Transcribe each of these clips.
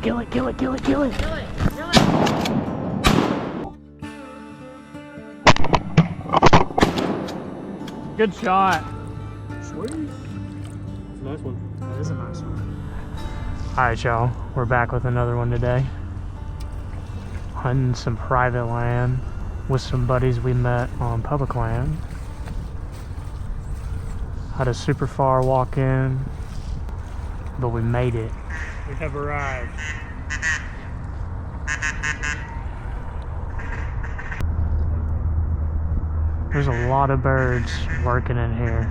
kill it, kill it, kill it, kill it. Kill it, kill it. Good shot. Sweet. It's a nice one. That is a nice one. Alright, y'all. We're back with another one today. Hunting some private land with some buddies we met on public land. Had a super far walk in, but we made it. We have arrived. There's a lot of birds working in here.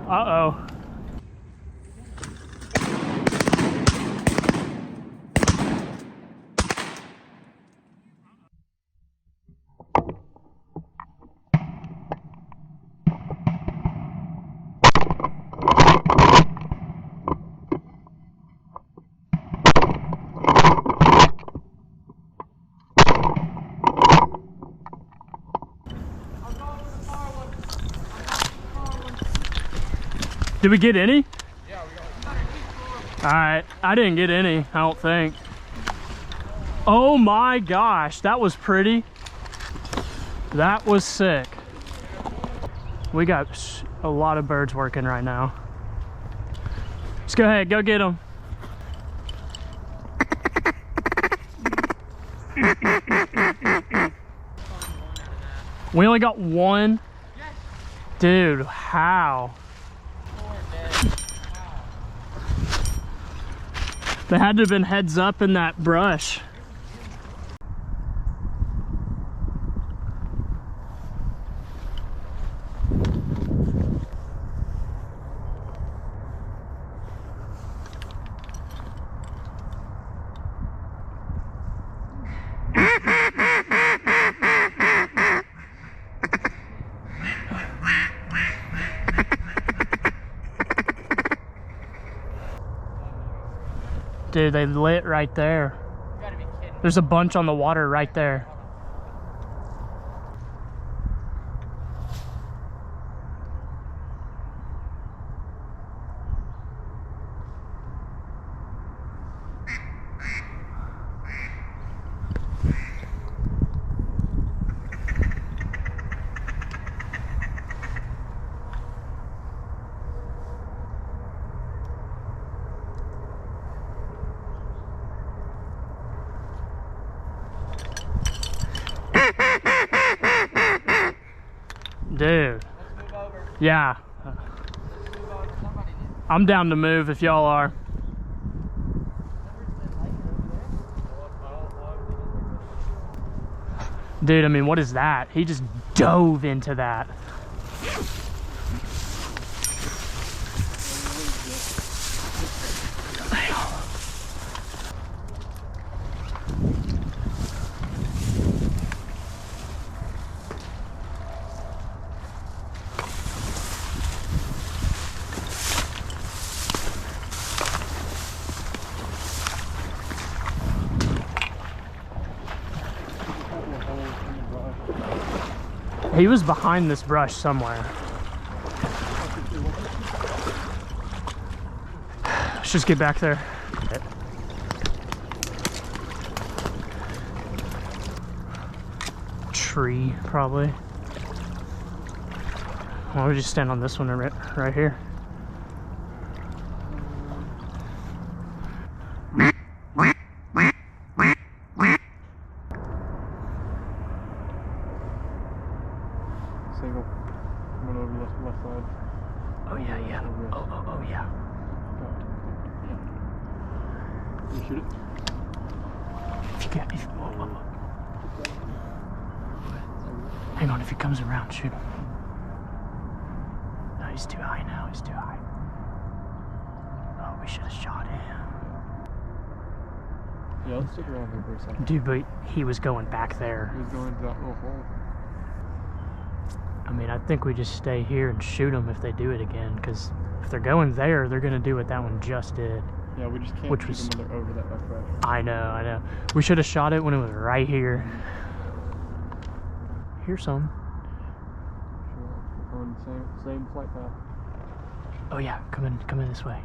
Uh-oh. Did we get any? Yeah, we got Alright, I didn't get any, I don't think. Oh my gosh, that was pretty. That was sick. We got a lot of birds working right now. Let's go ahead, go get them. We only got one? Dude, how? They had to have been heads up in that brush. Dude, they lit right there. You gotta be kidding. There's a bunch on the water right there. Dude. Let's move over. Yeah. Let's move over. Somebody needs. I'm down to move if y'all are. Dude, I mean, what is that? He just dove into that. He was behind this brush somewhere. Let's just get back there. Tree, probably. Why don't we just stand on this one right here? Single. One over left side. Oh yeah, yeah. Oh yeah. You shoot it? If you get, hang on, if he comes around, shoot him. No, he's too high now. He's too high. Oh, we should have shot him. Yeah, let's stick around here for a second. Dude, but he was going back there. He was going into that little hole. I mean, I think we just stay here and shoot them if they do it again, because if they're going there, they're going to do what that one just did. Yeah, we just can't Which shoot was... them when they're over that refresh. I know. We should have shot it when it was right here. Here's some. Sure. We're on the same flight path. Oh yeah, come in this way.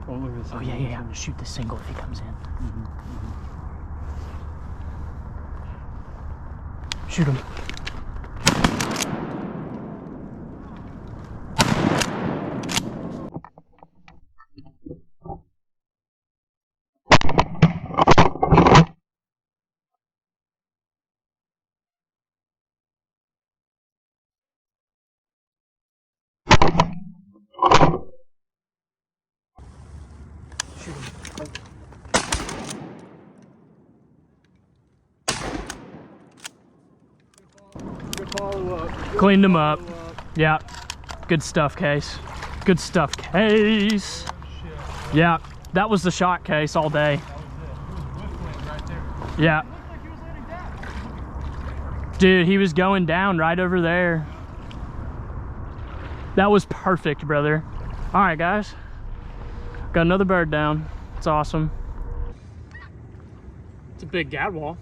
Oh, look at this. Oh yeah. I'm gonna shoot the single if he comes in. Shoot him. Good follow-up. Cleaned him up. Yeah. Good stuff, Case. Good stuff, Case. Yeah. That was the shot, Case, all day. Yeah. Dude, he was going down right over there. That was perfect, brother. All right, guys. Got another bird down. It's awesome. It's a big gadwall.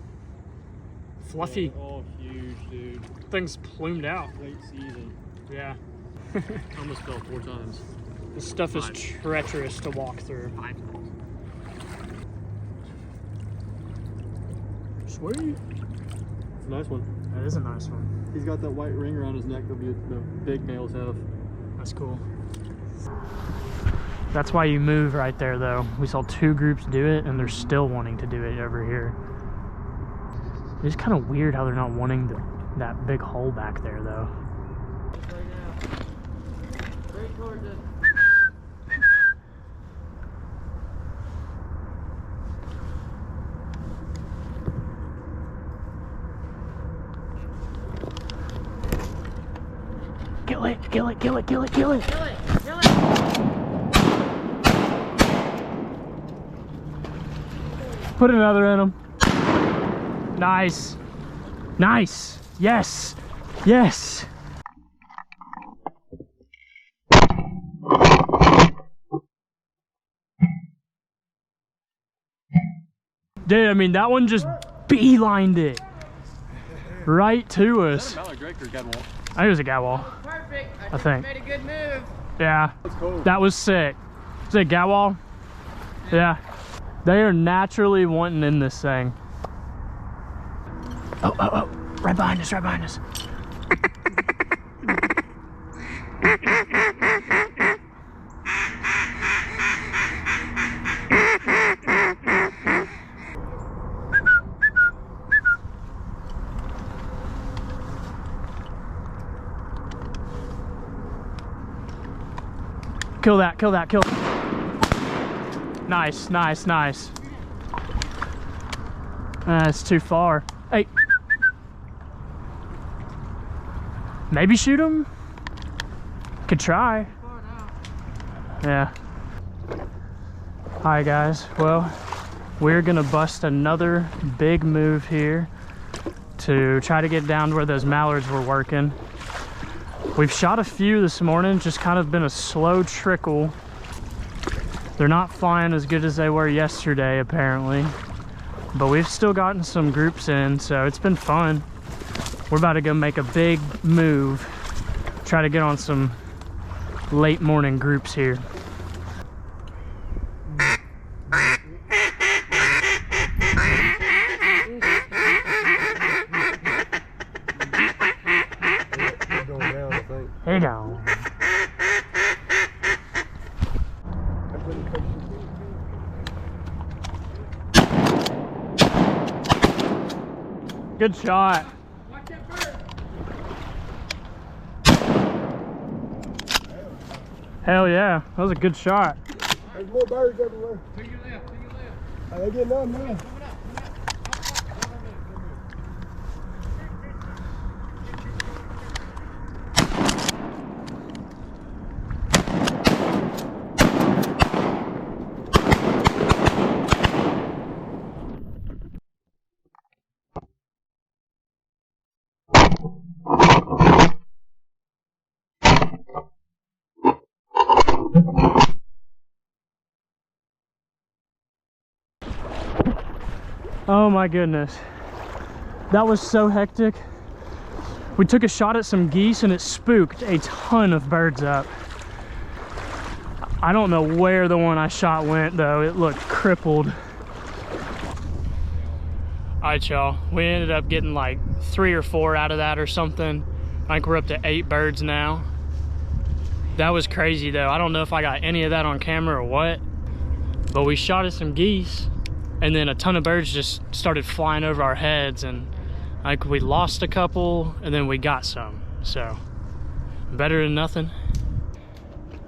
Fluffy. Oh, huge, dude. Thing's plumed out. Late season. Yeah. Almost fell 4 times. This stuff is treacherous to walk through. 5 times. Sweet. It's a nice one. That is a nice one. He's got that white ring around his neck that the big males have. That's cool. That's why you move right there, though. We saw 2 groups do it, and they're still wanting to do it over here. It's kind of weird how they're not wanting that big hole back there, though. Right now. Straight towards it. Kill it, kill it, kill it, kill it, kill it. Kill it! Kill it! Put another in him. Nice. Nice. Yes. Yes. Dude, I mean, that one just beelined it right to us. Is that a mallard drake or gadwall? I think it was a gadwall. Perfect! I think. You made a good move. Yeah. That's cool. That was sick. Is it a gadwall? Yeah. They are naturally wanting in this thing. Oh. Right behind us, right behind us. Kill that, kill that, kill. Nice, nice, nice. It's too far. Hey. Maybe shoot him? Could try. Yeah. Alright guys, well, we're gonna bust another big move here to try to get down to where those mallards were working. We've shot a few this morning, just kind of been a slow trickle. They're not flying as good as they were yesterday, apparently. But we've still gotten some groups in, so it's been fun. We're about to go make a big move, try to get on some late morning groups here. Hey now. Good shot. Hell yeah, that was a good shot. There's more birds everywhere. To your left, to your left. Are they getting on now? Oh my goodness, that was so hectic. We took a shot at some geese and it spooked a ton of birds up. I don't know where the one I shot went though, it looked crippled. All right, y'all, we ended up getting like 3 or 4 out of that or something. I think we're up to 8 birds now. That was crazy though. I don't know if I got any of that on camera or what, but we shot at some geese and then a ton of birds just started flying over our heads, and like we lost a couple and then we got some. So better than nothing.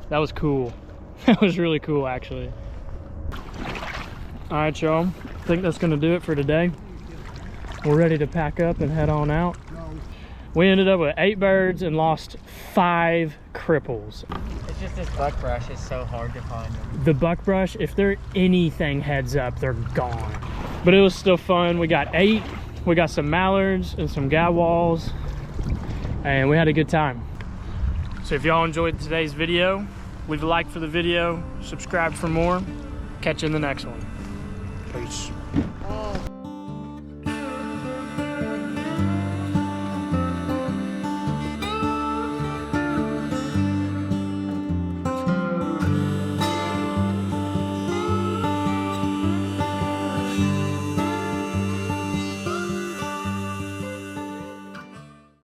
That was cool. That was really cool actually. All right, y'all, I think that's gonna do it for today. We're ready to pack up and head on out. We ended up with 8 birds and lost 5 cripples. It's just this buckbrush is so hard to find them. The buckbrush, if they're anything heads up, they're gone. But it was still fun. We got 8, we got some mallards and some gadwalls, and we had a good time. So if y'all enjoyed today's video, leave a like for the video, subscribe for more. Catch you in the next one. Peace.